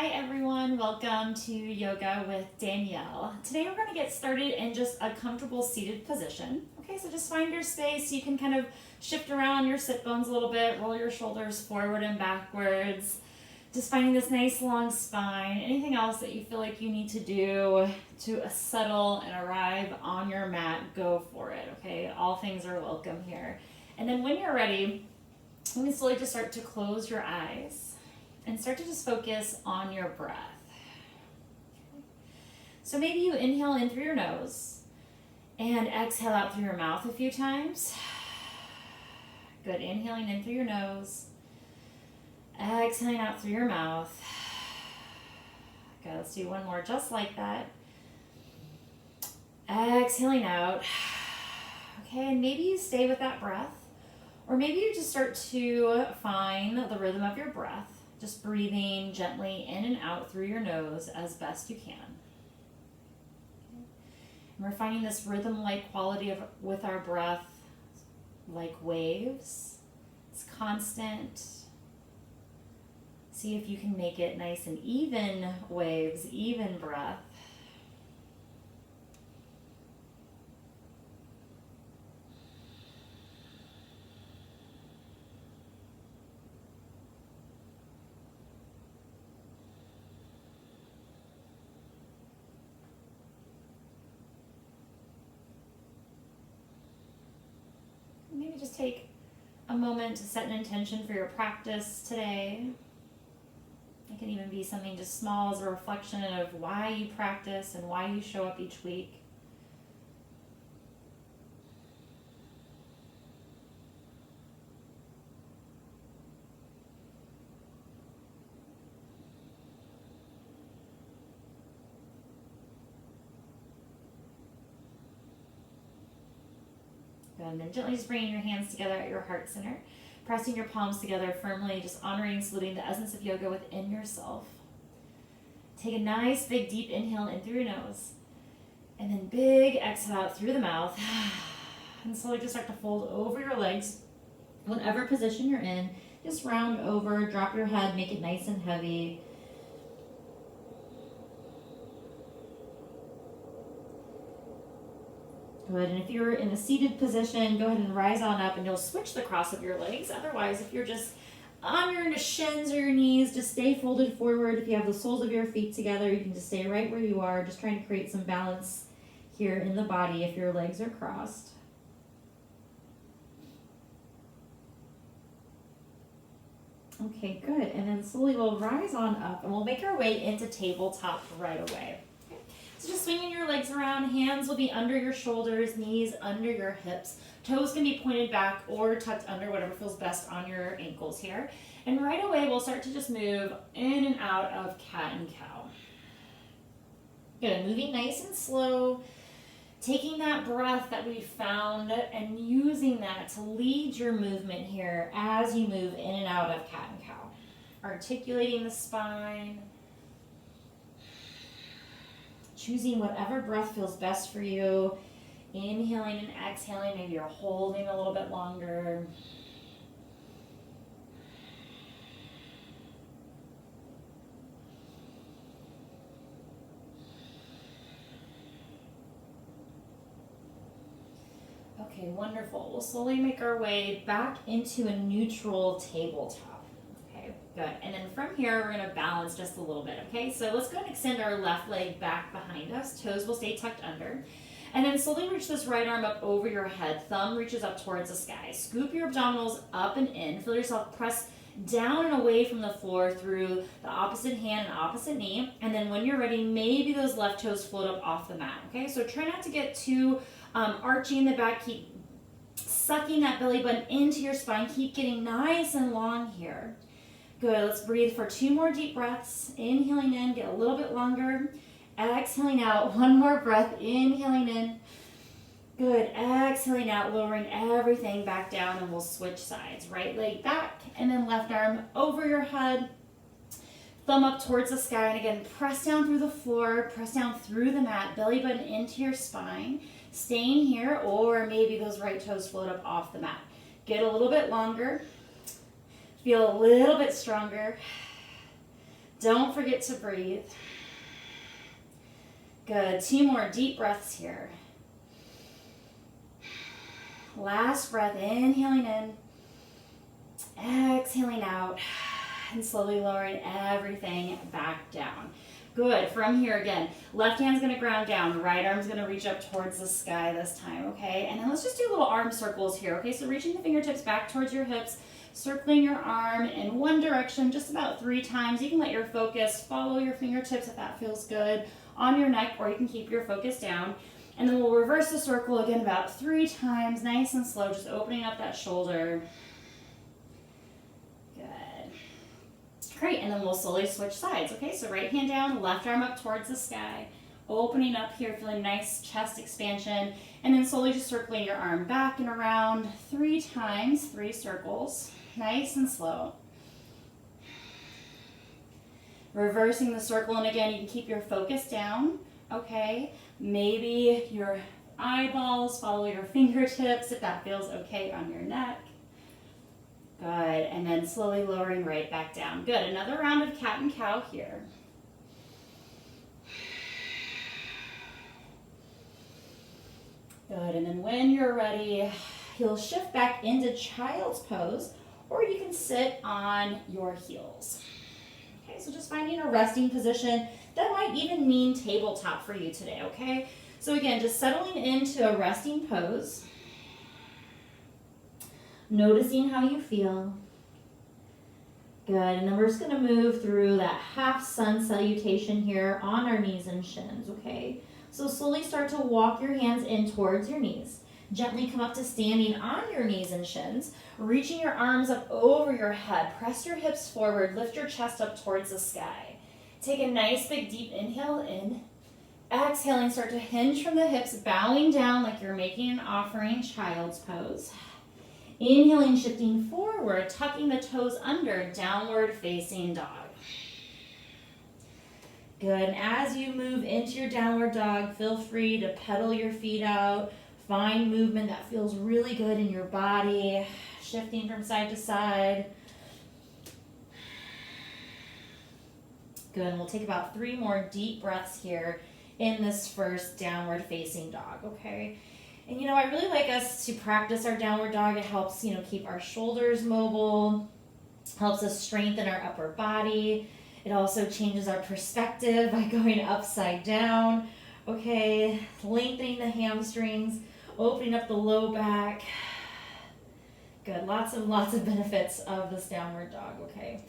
Hi everyone, welcome to Yoga with Danielle. Today we're going to get started in just a comfortable seated position. Okay, so just find your space. You can kind of shift around your sit bones a little bit, roll your shoulders forward and backwards. Just finding this nice long spine. Anything else that you feel like you need to do to settle and arrive on your mat, go for it, okay? All things are welcome here. And then when you're ready, you can slowly just start to close your eyes and start to just focus on your breath. So maybe you inhale in through your nose and exhale out through your mouth a few times. Good, inhaling in through your nose, exhaling out through your mouth. Good, let's do one more just like that. Exhaling out. Okay, and maybe you stay with that breath, or maybe you just start to find the rhythm of your breath. Just breathing gently in and out through your nose as best you can. And we're finding this rhythm-like quality with our breath, like waves. It's constant. See if you can make it nice and even waves, even breath. Maybe just take a moment to set an intention for your practice today. It can even be something just small as a reflection of why you practice and why you show up each week. And then gently just bringing your hands together at your heart center, pressing your palms together firmly, just honoring and saluting the essence of yoga within yourself. Take a nice big deep inhale in through your nose, and then big exhale out through the mouth. And slowly just start to fold over your legs. Whatever position you're in, just round over, drop your head, make it nice and heavy. Good, and if you're in a seated position, go ahead and rise on up and you'll switch the cross of your legs. Otherwise, if you're just on your shins or your knees, just stay folded forward. If you have the soles of your feet together, you can just stay right where you are, just trying to create some balance here in the body if your legs are crossed. Okay, good, and then slowly we'll rise on up and we'll make our way into tabletop right away. So just swinging your legs around, hands will be under your shoulders, knees under your hips. Toes can be pointed back or tucked under, whatever feels best on your ankles here. And right away, we'll start to just move in and out of cat and cow. Good, moving nice and slow, taking that breath that we found and using that to lead your movement here as you move in and out of cat and cow. Articulating the spine. Choosing whatever breath feels best for you. Inhaling and exhaling. Maybe you're holding a little bit longer. Okay, wonderful. We'll slowly make our way back into a neutral tabletop. Good, and then from here, we're gonna balance just a little bit, okay? So let's go and extend our left leg back behind us. Toes will stay tucked under. And then slowly reach this right arm up over your head. Thumb reaches up towards the sky. Scoop your abdominals up and in. Feel yourself press down and away from the floor through the opposite hand and opposite knee. And then when you're ready, maybe those left toes float up off the mat, okay? So try not to get too archy in the back. Keep sucking that belly button into your spine. Keep getting nice and long here. Good, let's breathe for 2 more deep breaths. Inhaling in, get a little bit longer. Exhaling out, 1 more breath, inhaling in. Good, exhaling out, lowering everything back down, and we'll switch sides. Right leg back, and then left arm over your head. Thumb up towards the sky, and again, press down through the floor, press down through the mat, belly button into your spine. Staying here, or maybe those right toes float up off the mat. Get a little bit longer. Feel a little bit stronger. Don't forget to breathe. Good. 2 more deep breaths here. Last breath, inhaling in, exhaling out, and slowly lowering everything back down. Good. From here again, left hand's going to ground down, right arm's going to reach up towards the sky this time, okay? And then let's just do little arm circles here, okay? So reaching the fingertips back towards your hips, circling your arm in one direction just about 3 times. You can let your focus follow your fingertips if that feels good on your neck, or you can keep your focus down. And then we'll reverse the circle again about 3 times, nice and slow, just opening up that shoulder. Great, and then we'll slowly switch sides, okay? So right hand down, left arm up towards the sky, opening up here, feeling nice chest expansion, and then slowly just circling your arm back and around 3 times, 3 circles, nice and slow. Reversing the circle, and again, you can keep your focus down, okay? Maybe your eyeballs follow your fingertips if that feels okay on your neck. Good, and then slowly lowering right back down. Good, another round of cat and cow here. Good, and then when you're ready, you'll shift back into child's pose, or you can sit on your heels. Okay, so just finding a resting position. That might even mean tabletop for you today, okay? So again, just settling into a resting pose. Noticing how you feel. Good, and then we're just gonna move through that half sun salutation here on our knees and shins, okay? So slowly start to walk your hands in towards your knees. Gently come up to standing on your knees and shins, reaching your arms up over your head. Press your hips forward, lift your chest up towards the sky. Take a nice big deep inhale in. Exhaling, start to hinge from the hips, bowing down like you're making an offering, child's pose. Inhaling, shifting forward, tucking the toes under, downward facing dog. Good, and as you move into your downward dog, feel free to pedal your feet out. Find movement that feels really good in your body, shifting from side to side. Good, and we'll take about 3 more deep breaths here in this first downward facing dog, okay? And you know, I really like us to practice our downward dog. It helps, you know, keep our shoulders mobile, helps us strengthen our upper body. It also changes our perspective by going upside down, okay? Lengthening the hamstrings, opening up the low back. Good, lots of benefits of this downward dog, okay?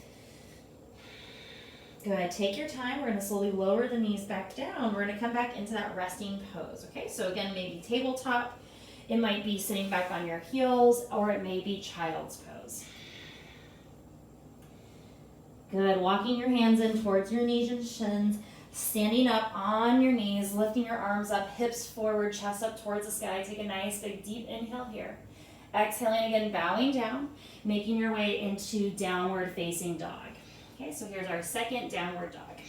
Good, take your time. We're gonna slowly lower the knees back down. We're gonna come back into that resting pose, okay? So again, maybe tabletop. It might be sitting back on your heels, or it may be child's pose. Good, walking your hands in towards your knees and shins, standing up on your knees, lifting your arms up, hips forward, chest up towards the sky. Take a nice big deep inhale here. Exhaling again, bowing down, making your way into downward facing dog. Okay, so here's our second downward dog.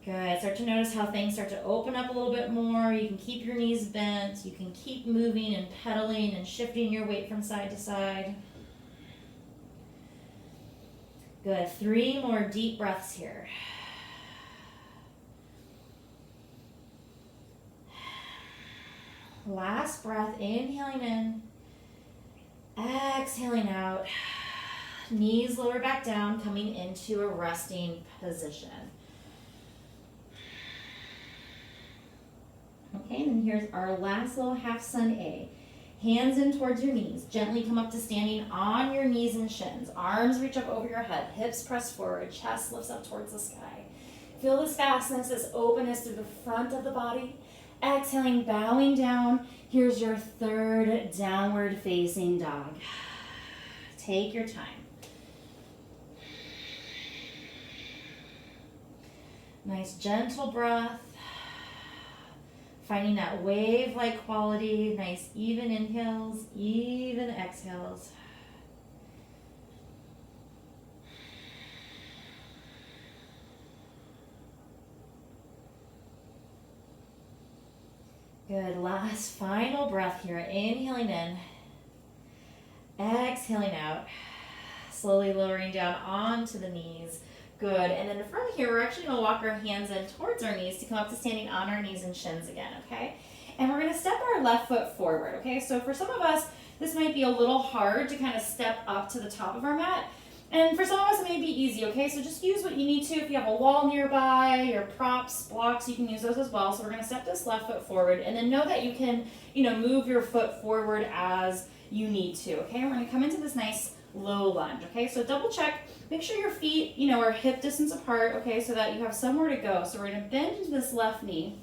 Good, start to notice how things start to open up a little bit more. You can keep your knees bent. You can keep moving and pedaling and shifting your weight from side to side. Good, 3 more deep breaths here. Last breath, inhaling in, exhaling out. Knees lower back down, coming into a resting position. Okay, and then here's our last little half sun A. Hands in towards your knees. Gently come up to standing on your knees and shins. Arms reach up over your head. Hips press forward. Chest lifts up towards the sky. Feel this vastness, this openness through the front of the body. Exhaling, bowing down. Here's your third downward facing dog. Take your time. Nice gentle breath. Finding that wave-like quality. Nice even inhales, even exhales. Good, last final breath here. Inhaling in, exhaling out. slowly lowering down onto the knees. Good. And then from here, we're actually going to walk our hands in towards our knees to come up to standing on our knees and shins again, okay? And we're going to step our left foot forward, okay? So for some of us, this might be a little hard to kind of step up to the top of our mat. And for some of us, it may be easy, okay? So just use what you need to. If you have a wall nearby, your props, blocks, you can use those as well. So we're going to step this left foot forward. And then know that you can, move your foot forward as you need to, okay? We're going to come into this nice low lunge, okay? So double check. Make sure your feet, are hip distance apart, okay, so that you have somewhere to go. So we're going to bend into this left knee.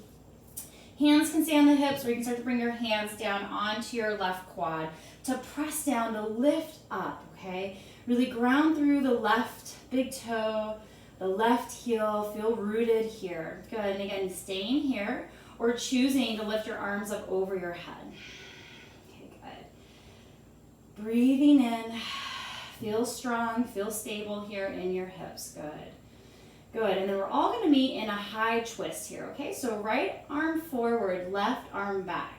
Hands can stay on the hips, or you can start to bring your hands down onto your left quad to press down, to lift up, okay? Really ground through the left big toe, the left heel, feel rooted here. Good, and again, staying here, or choosing to lift your arms up over your head. Okay, good. Breathing in. Feel strong, feel stable here in your hips. Good. Good. And then we're all going to meet in a high twist here, okay? So right arm forward, left arm back.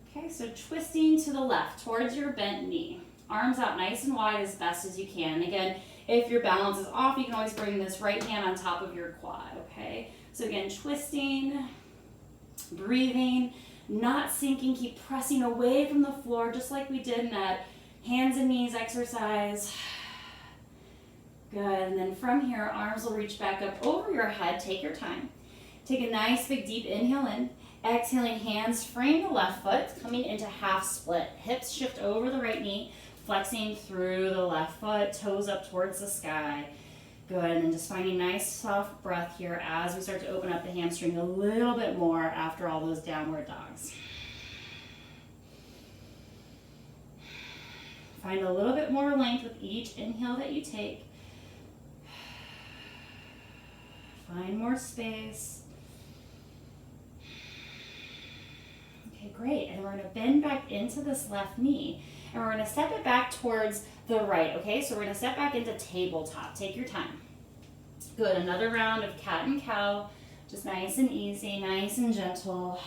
Okay, so twisting to the left towards your bent knee. Arms out nice and wide as best as you can. And again, if your balance is off, you can always bring this right hand on top of your quad, okay? So again, twisting, breathing, not sinking, keep pressing away from the floor just like we did in that hands and knees exercise. Good, and then from here, arms will reach back up over your head. Take your time. Take a nice big deep inhale in. Exhaling, hands frame the left foot, coming into half split. Hips shift over the right knee, flexing through the left foot, toes up towards the sky. Good, and then just finding nice soft breath here as we start to open up the hamstring a little bit more after all those downward dogs. Find a little bit more length with each inhale that you take. Find more space. Okay, great. And we're going to bend back into this left knee. And we're going to step it back towards the right, okay? So we're going to step back into tabletop. Take your time. Good. Another round of cat and cow. Just nice and easy, nice and gentle.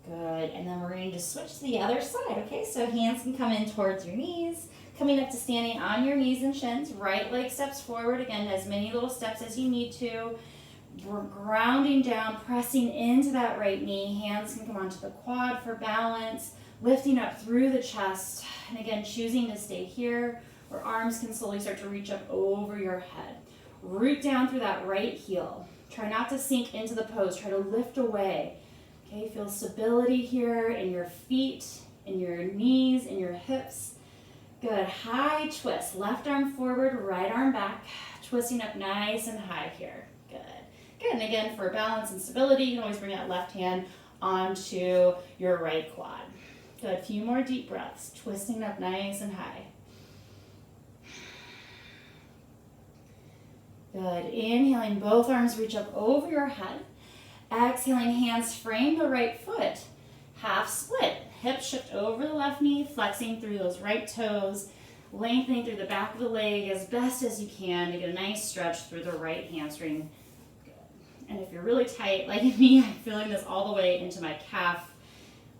Good, and then we're going to just switch to the other side, okay? So hands can come in towards your knees, coming up to standing on your knees and shins. Right leg steps forward, again, as many little steps as you need to. We're grounding down, pressing into that right knee. Hands can come onto the quad for balance, lifting up through the chest. And again, choosing to stay here, or arms can slowly start to reach up over your head. Root down through that right heel. Try not to sink into the pose. Try to lift away. Okay, feel stability here in your feet, in your knees, in your hips. Good, high twist. Left arm forward, right arm back. Twisting up nice and high here. Good. Good, and again, for balance and stability, you can always bring that left hand onto your right quad. Good, a few more deep breaths. Twisting up nice and high. Good, inhaling, both arms reach up over your head. Exhaling, hands frame the right foot. Half split. Hips shift over the left knee, flexing through those right toes, lengthening through the back of the leg as best as you can to get a nice stretch through the right hamstring. Good. And if you're really tight, like me, I'm feeling this all the way into my calf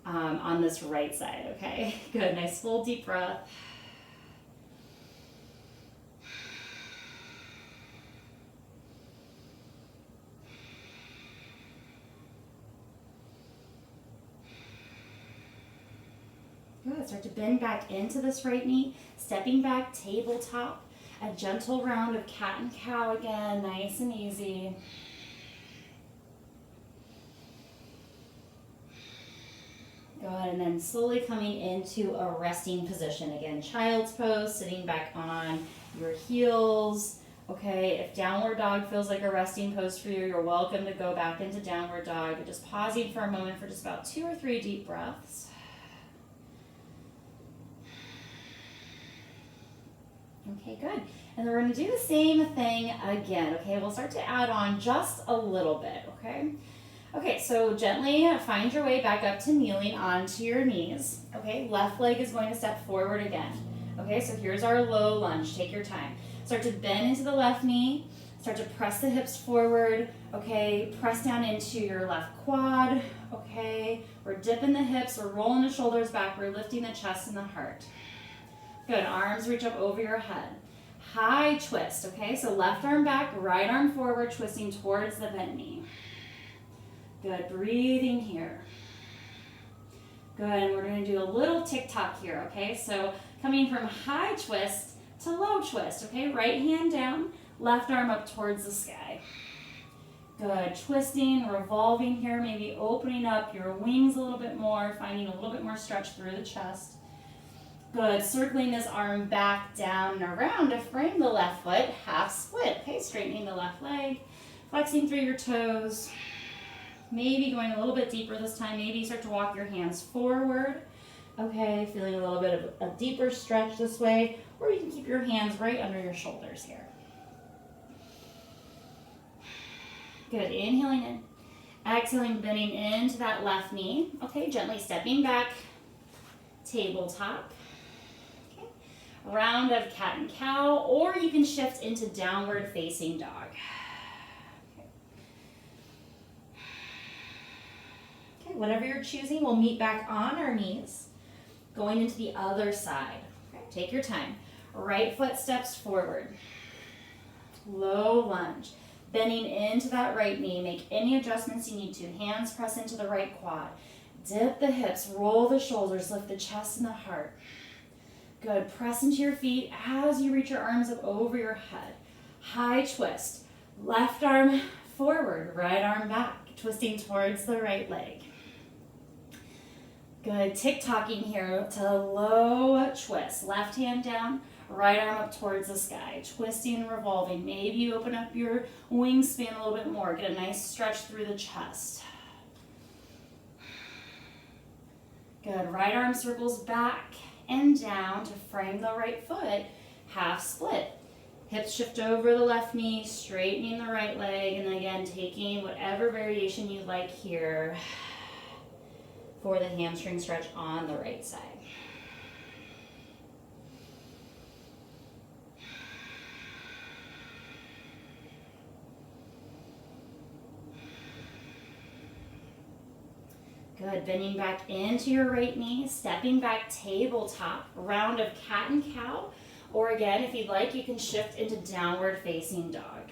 on this right side, okay? Good, nice full deep breath. Good, start to bend back into this right knee, stepping back, tabletop, a gentle round of cat and cow again, nice and easy. Good, and then slowly coming into a resting position. Again, child's pose, sitting back on your heels. Okay, if downward dog feels like a resting pose for you, you're welcome to go back into downward dog. Just pausing for a moment for just about 2 or 3 deep breaths. Okay, good. And then we're going to do the same thing again, okay? We'll start to add on just a little bit, okay? Okay, so gently find your way back up to kneeling onto your knees, okay? Left leg is going to step forward again, okay? So here's our low lunge. Take your time. Start to bend into the left knee. Start to press the hips forward, okay? Press down into your left quad, okay? We're dipping the hips, we're rolling the shoulders back, we're lifting the chest and the heart. Good, arms reach up over your head. High twist, okay? So left arm back, right arm forward, twisting towards the bent knee. Good, breathing here. Good, and we're gonna do a little tick-tock here, okay? So coming from high twist to low twist, okay? Right hand down, left arm up towards the sky. Good, twisting, revolving here, maybe opening up your wings a little bit more, finding a little bit more stretch through the chest. Good, circling this arm back, down, and around to frame the left foot, half split. Okay, straightening the left leg, flexing through your toes. Maybe going a little bit deeper this time. Maybe you start to walk your hands forward. Okay, feeling a little bit of a deeper stretch this way, or you can keep your hands right under your shoulders here. Good, inhaling in. Exhaling, bending into that left knee. Okay, gently stepping back, tabletop. Okay, round of cat and cow, or you can shift into downward facing dog. Okay, whatever you're choosing, we'll meet back on our knees, going into the other side. Okay, take your time. Right foot steps forward. Low lunge. Bending into that right knee. Make any adjustments you need to. Hands press into the right quad. Dip the hips, roll the shoulders, lift the chest and the heart. Good. Press into your feet as you reach your arms up over your head. High twist. Left arm forward, right arm back, twisting towards the right leg. Good. Tick-tocking here to low twist. Left hand down, right arm up towards the sky, twisting and revolving. Maybe you open up your wingspan a little bit more. Get a nice stretch through the chest. Good, right arm circles back and down to frame the right foot, half split. Hips shift over the left knee, straightening the right leg, and again, taking whatever variation you like here for the hamstring stretch on the right side. Good, bending back into your right knee, stepping back tabletop, round of cat and cow, or again, if you'd like, you can shift into downward facing dog.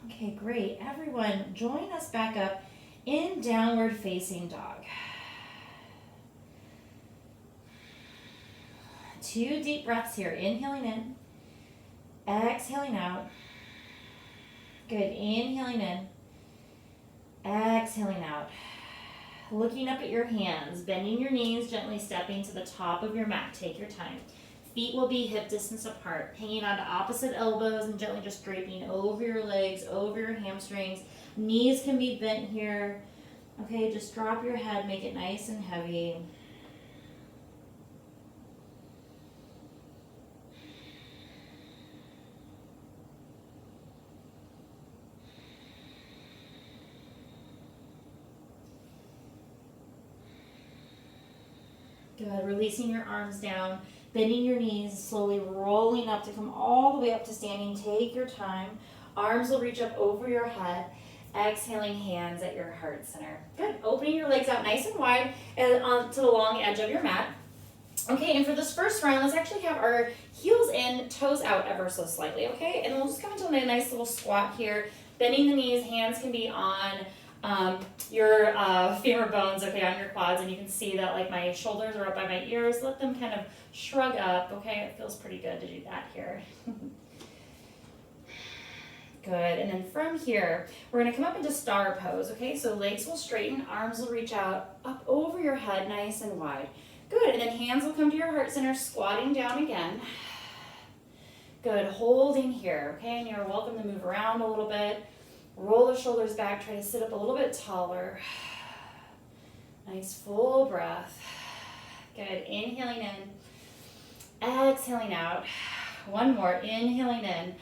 Okay, great. Everyone, join us back up in downward facing dog. 2 deep breaths here. Inhaling in, exhaling out. Good. Inhaling in, exhaling out. Looking up at your hands, bending your knees, gently stepping to the top of your mat. Take your time. Feet will be hip distance apart, hanging onto opposite elbows and gently just draping over your legs, over your hamstrings. Knees can be bent here. Okay, just drop your head, make it nice and heavy. Good, releasing your arms down, bending your knees, slowly rolling up to come all the way up to standing. Take your time. Arms will reach up over your head. Exhaling, hands at your heart center. Good, opening your legs out nice and wide and onto the long edge of your mat. Okay, and for this first round, let's actually have our heels in, toes out ever so slightly, okay? And we'll just come into a nice little squat here, bending the knees. Hands can be on your femur bones, okay, on your quads, and you can see that like my shoulders are up by my ears. Let them kind of shrug up, okay? It feels pretty good to do that here. Good, and then from here, we're gonna come up into star pose, okay? So legs will straighten, arms will reach out, up over your head, nice and wide. Good, and then hands will come to your heart center, squatting down again. Good, holding here, okay? And you're welcome to move around a little bit. Roll the shoulders back, try to sit up a little bit taller. Nice full breath. Good, inhaling in, exhaling out. One more, inhaling in,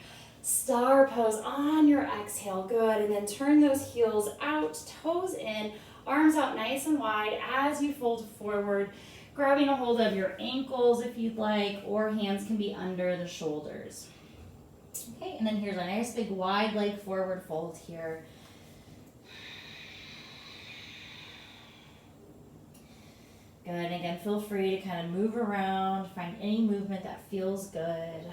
Star pose on your exhale. Good. And then turn those heels out, toes in, arms out nice and wide as you fold forward, grabbing a hold of your ankles if you'd like, or hands can be under the shoulders. Okay, and then here's a nice big wide leg forward fold here. Good, and again, feel free to kind of move around, find any movement that feels good.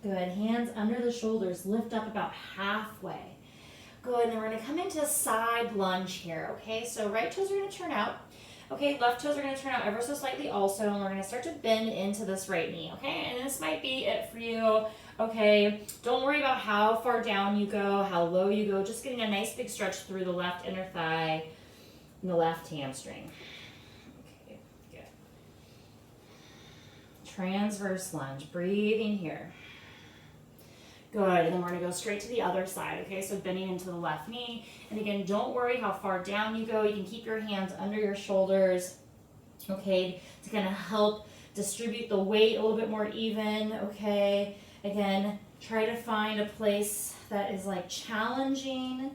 Good, hands under the shoulders, lift up about halfway. Good, and then we're gonna come into side lunge here, okay? So right toes are gonna turn out. Okay, left toes are gonna turn out ever so slightly also, and we're gonna start to bend into this right knee, okay? And this might be it for you, okay? Don't worry about how far down you go, how low you go, just getting a nice big stretch through the left inner thigh and the left hamstring. Okay, good. Transverse lunge, breathing here. Good, and then we're gonna go straight to the other side, okay? So bending into the left knee. And again, don't worry how far down you go. You can keep your hands under your shoulders, okay? To kind of help distribute the weight a little bit more even, okay? Again, try to find a place that is like challenging,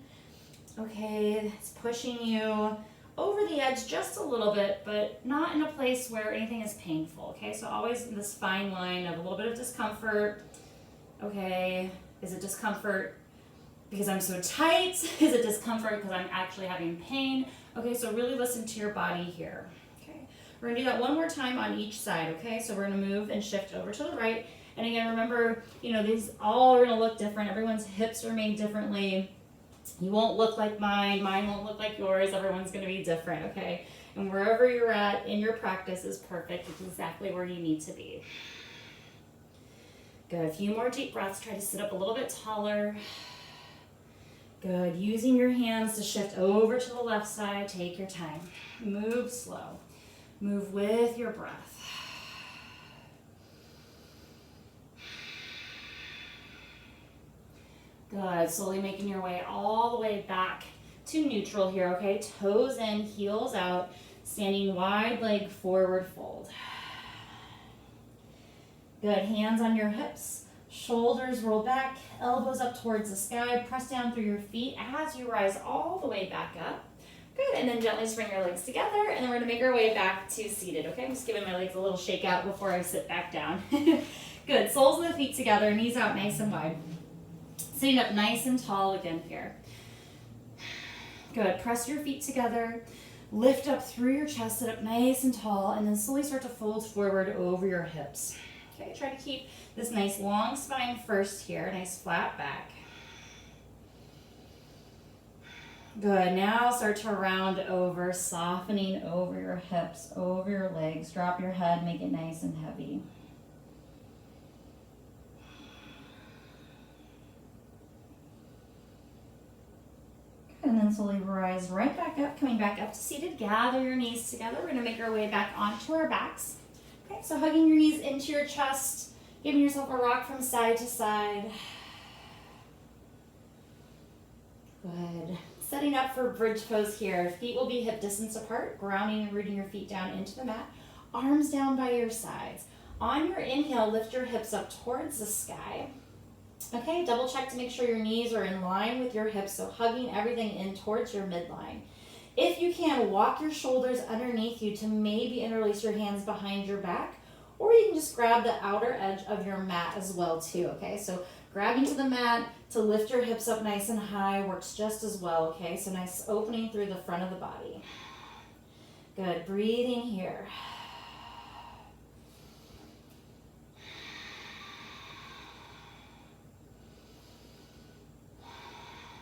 okay? It's pushing you over the edge just a little bit, but not in a place where anything is painful, okay? So always in this fine line of a little bit of discomfort. Okay, is it discomfort because I'm so tight? Is it discomfort because I'm actually having pain? Okay, so really listen to your body here. Okay, we're gonna do that one more time on each side, okay? So we're gonna move and shift over to the right. And again, remember, these all are gonna look different. Everyone's hips are made differently. You won't look like mine won't look like yours. Everyone's gonna be different, okay? And wherever you're at in your practice is perfect. It's exactly where you need to be. Good, a few more deep breaths. Try to sit up a little bit taller. Good, using your hands to shift over to the left side. Take your time. Move slow. Move with your breath. Good, slowly making your way all the way back to neutral here, okay? Toes in, heels out, standing wide leg forward fold. Good, hands on your hips, shoulders roll back, elbows up towards the sky, press down through your feet as you rise all the way back up. Good, and then gently spring your legs together, and then we're gonna make our way back to seated, okay? I'm just giving my legs a little shake out before I sit back down. Good, soles of the feet together, knees out nice and wide. Sitting up nice and tall again here. Good, press your feet together, lift up through your chest, sit up nice and tall, and then slowly start to fold forward over your hips. Okay, try to keep this nice long spine first here, nice flat back. Good, now start to round over, softening over your hips, over your legs. Drop your head, make it nice and heavy. And then slowly rise right back up, coming back up to seated. Gather your knees together. We're gonna make our way back onto our backs. Okay, so hugging your knees into your chest, giving yourself a rock from side to side. Good. Setting up for bridge pose here. Feet will be hip distance apart, grounding and rooting your feet down into the mat. Arms down by your sides. On your inhale, lift your hips up towards the sky. Okay, double check to make sure your knees are in line with your hips, so hugging everything in towards your midline. If you can, walk your shoulders underneath you to maybe interlace your hands behind your back, or you can just grab the outer edge of your mat as well too, okay? So grabbing to the mat to lift your hips up nice and high works just as well, okay? So nice opening through the front of the body. Good, breathing here.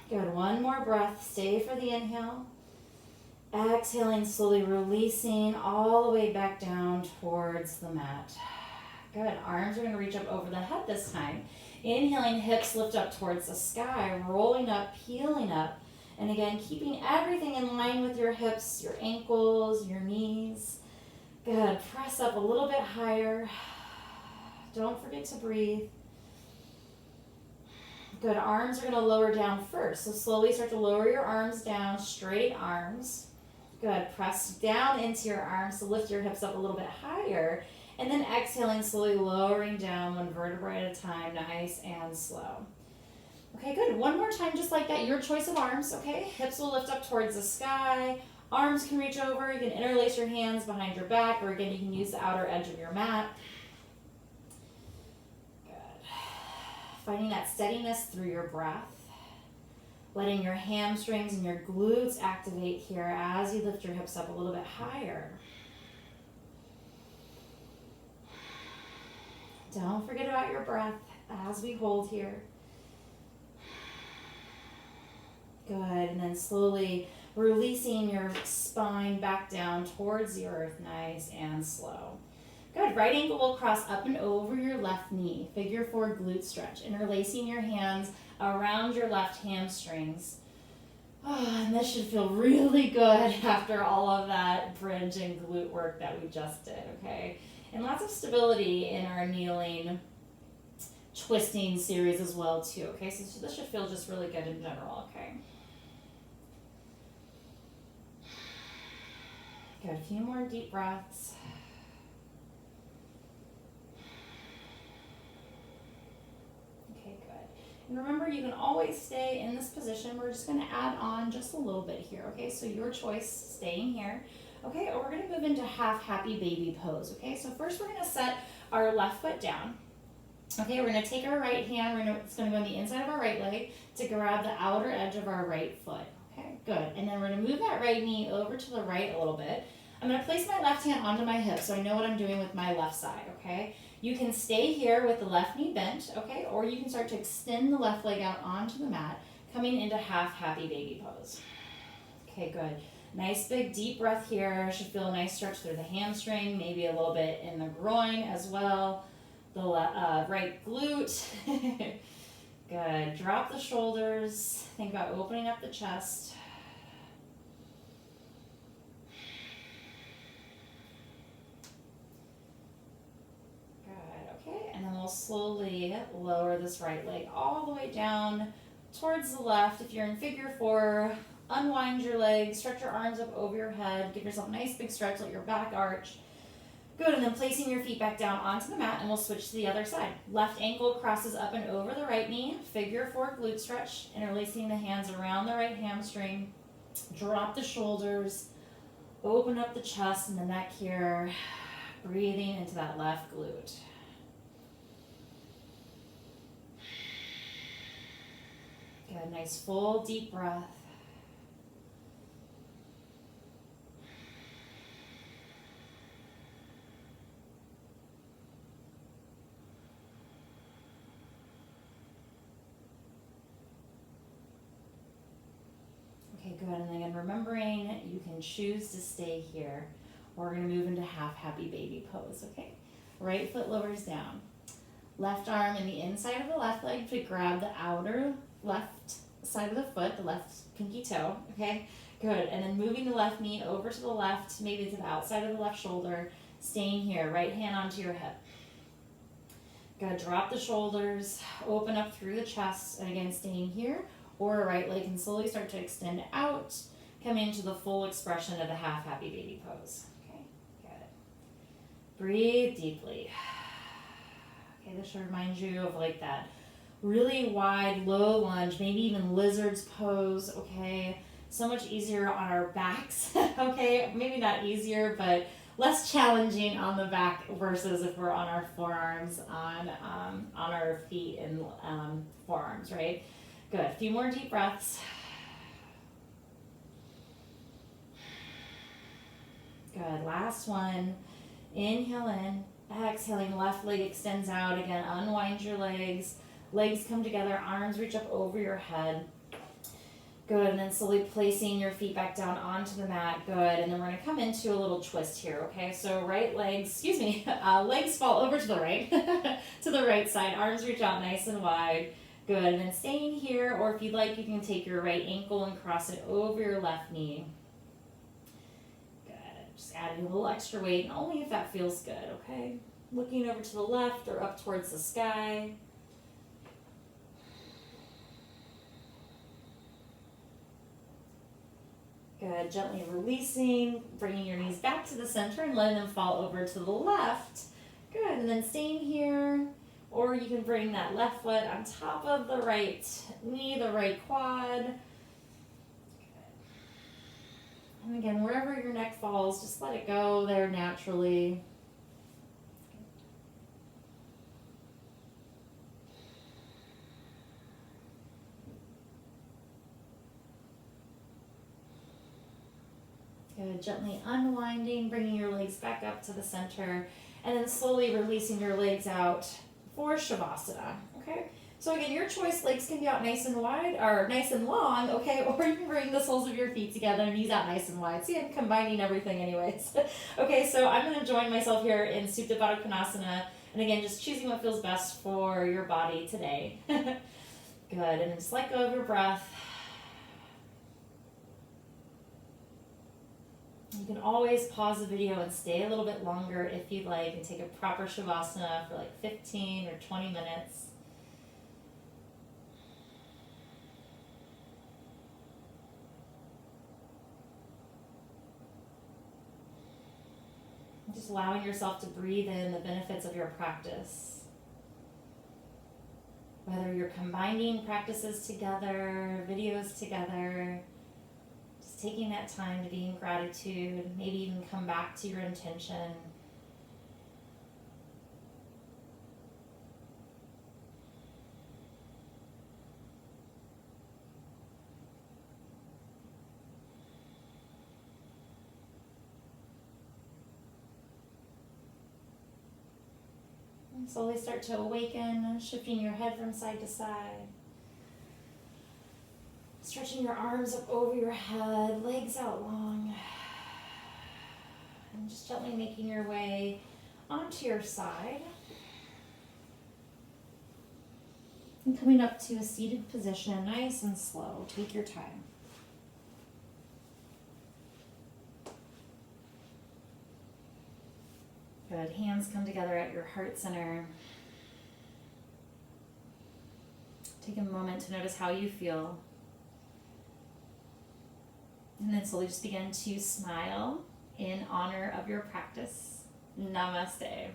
Good, one more breath, stay for the inhale. Exhaling, slowly releasing all the way back down towards the mat. Good, arms are gonna reach up over the head this time. Inhaling, hips lift up towards the sky, rolling up, peeling up. And again, keeping everything in line with your hips, your ankles, your knees. Good, press up a little bit higher. Don't forget to breathe. Good, arms are gonna lower down first. So slowly start to lower your arms down, straight arms. Good, press down into your arms to lift your hips up a little bit higher. And then exhaling, slowly lowering down one vertebrae at a time, nice and slow. Okay, good, one more time just like that, your choice of arms, okay? Hips will lift up towards the sky. Arms can reach over, you can interlace your hands behind your back, or again, you can use the outer edge of your mat. Finding that steadiness through your breath. Letting your hamstrings and your glutes activate here as you lift your hips up a little bit higher. Don't forget about your breath as we hold here. Good, and then slowly releasing your spine back down towards the earth, nice and slow. Good, right ankle will cross up and over your left knee. Figure 4 glute stretch, interlacing your hands around your left hamstrings. Oh, and this should feel really good after all of that bridge and glute work that we just did, okay? And lots of stability in our kneeling, twisting series as well too, okay? So this should feel just really good in general, okay? Good, a few more deep breaths. Okay, good. And remember, you can always stay in this position. We're just gonna add on just a little bit here, okay? So your choice, staying here. Okay, or we're gonna move into half happy baby pose, okay? So first we're gonna set our left foot down. Okay, we're gonna take our right hand, it's gonna go on the inside of our right leg to grab the outer edge of our right foot. Okay, good. And then we're gonna move that right knee over to the right a little bit. I'm gonna place my left hand onto my hip so I know what I'm doing with my left side, okay? You can stay here with the left knee bent, okay? Or you can start to extend the left leg out onto the mat, coming into half happy baby pose. Okay, good. Nice big deep breath here. Should feel a nice stretch through the hamstring, maybe a little bit in the groin as well. The right glute. Good. Drop the shoulders. Think about opening up the chest. Good. Okay. And then we'll slowly lower this right leg all the way down towards the left. If you're in figure 4, unwind your legs, stretch your arms up over your head, give yourself a nice big stretch, let your back arch. Good, and then placing your feet back down onto the mat, and we'll switch to the other side. Left ankle crosses up and over the right knee, figure 4 glute stretch, interlacing the hands around the right hamstring. Drop the shoulders, open up the chest and the neck here, breathing into that left glute. Good, nice full deep breath. Okay, good, and again, remembering you can choose to stay here. We're gonna move into half happy baby pose, okay? Right foot lowers down. Left arm in the inside of the left leg to grab the outer left side of the foot, the left pinky toe, okay? Good, and then moving the left knee over to the left, maybe to the outside of the left shoulder, staying here, right hand onto your hip. Good, drop the shoulders, open up through the chest, and again, staying here, or right leg can slowly start to extend out, come into the full expression of the half happy baby pose. Okay, good. Breathe deeply. Okay, this should remind you of like that really wide, low lunge, maybe even lizard's pose, okay? So much easier on our backs, okay? Maybe not easier, but less challenging on the back versus if we're on our forearms, on our feet and forearms, right? Good, a few more deep breaths. Good, last one. Inhale in, exhaling, left leg extends out. Again, unwind your legs. Legs come together, arms reach up over your head. Good, and then slowly placing your feet back down onto the mat. Good, and then we're gonna come into a little twist here, okay? So right legs, legs fall over to the right, to the right side. Arms reach out nice and wide. Good, and then staying here, or if you'd like, you can take your right ankle and cross it over your left knee. Good, just adding a little extra weight, only if that feels good, okay? Looking over to the left or up towards the sky. Good. Gently releasing, bringing your knees back to the center and letting them fall over to the left. Good. And then staying here, or you can bring that left foot on top of the right knee, the right quad. And again, wherever your neck falls, just let it go there naturally. Good. Gently unwinding, bringing your legs back up to the center, and then slowly releasing your legs out for Shavasana. Okay? So again, your choice, legs can be out nice and wide, or nice and long, okay? Or you can bring the soles of your feet together and knees out nice and wide. See, I'm combining everything anyways. Okay, so I'm going to join myself here in Supta Baddha Konasana. And again, just choosing what feels best for your body today. Good, and then just let go of your breath. You can always pause the video and stay a little bit longer if you'd like and take a proper Shavasana for like 15 or 20 minutes. Just allowing yourself to breathe in the benefits of your practice. Whether you're combining practices together, videos together, just taking that time to be in gratitude, maybe even come back to your intention. And slowly start to awaken, shifting your head from side to side. Stretching your arms up over your head, legs out long. And just gently making your way onto your side. And coming up to a seated position, nice and slow. Take your time. Good. Hands come together at your heart center. Take a moment to notice how you feel. And then slowly just begin to smile in honor of your practice. Namaste.